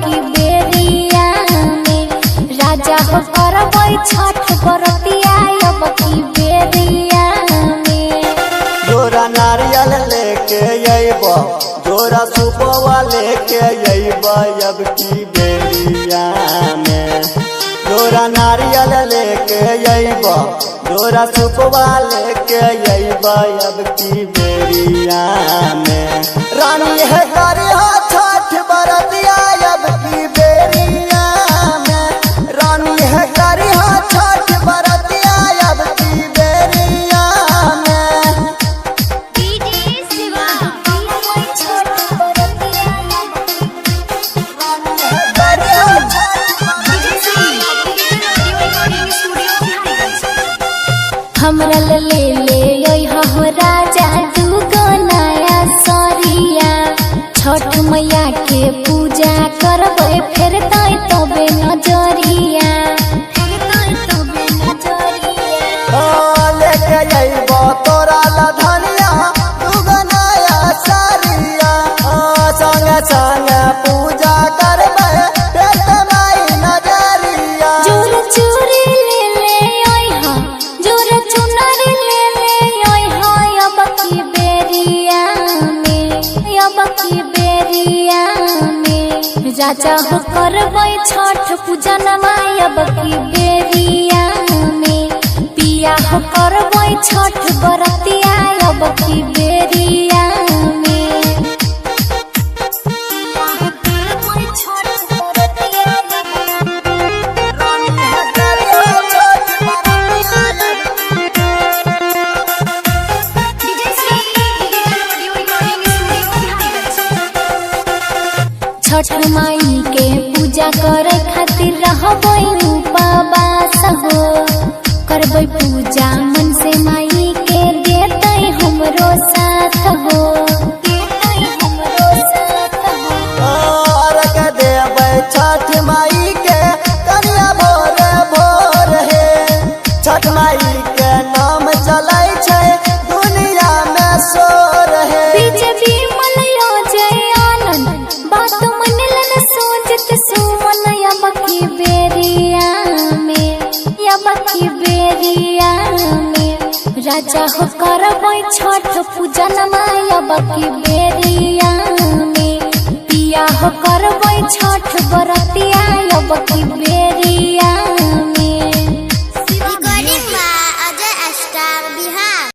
की बेरिया में राजा हो करबै छठ बरतिया अब की बेरिया में। जोरा नारियल लेके अइबो जोरा सुपवा लेके अइबो अब की बेरिया में। जोरा नारियल लेके अइबो जोरा सुपवा लेके अइबो अब की बेरिया में। रानी है करिया छठ बरतिया अब की बेरिया में। रानी है करिया छठ बरतिया अब की बेरिया में। हमरा ले हो राजा दूगो नया सरिया छठ मैया के पूजा करबै फिर तबे नजरिया। लेके अइबो तोरा ला धनिया दूगो नया सरिया संगे संगे पूजा करबै पेट माई नजरिया। जोर चूड़ी ले ओइहा जोर चुनरी ले ओइहा अब की बेरिया में अब की बेरिया में राजा हो करबै छठ पूजन माई अब की बेरिया में। पिया हो करबै छठ बरतिया अब की बेरिया में। छठ माई के पूजा करे खातिर रहबै उपवास हो करबै पूजा मन से माई के देतै हमरो साथ हो। अर्घ देबै छठ माई के कनिया भोर भोर हे। छठ माई के नाम चलै छै दुनिया में शोर हे। बीजेपी मलयो जय आनंद बात मनलन सोचत सुमन अब की बेरिया में अब की बेरिया में राजा हो करबै छठ पूजन माई अब की बेरिया में। पिया हो करबै छठ बरतिया अब की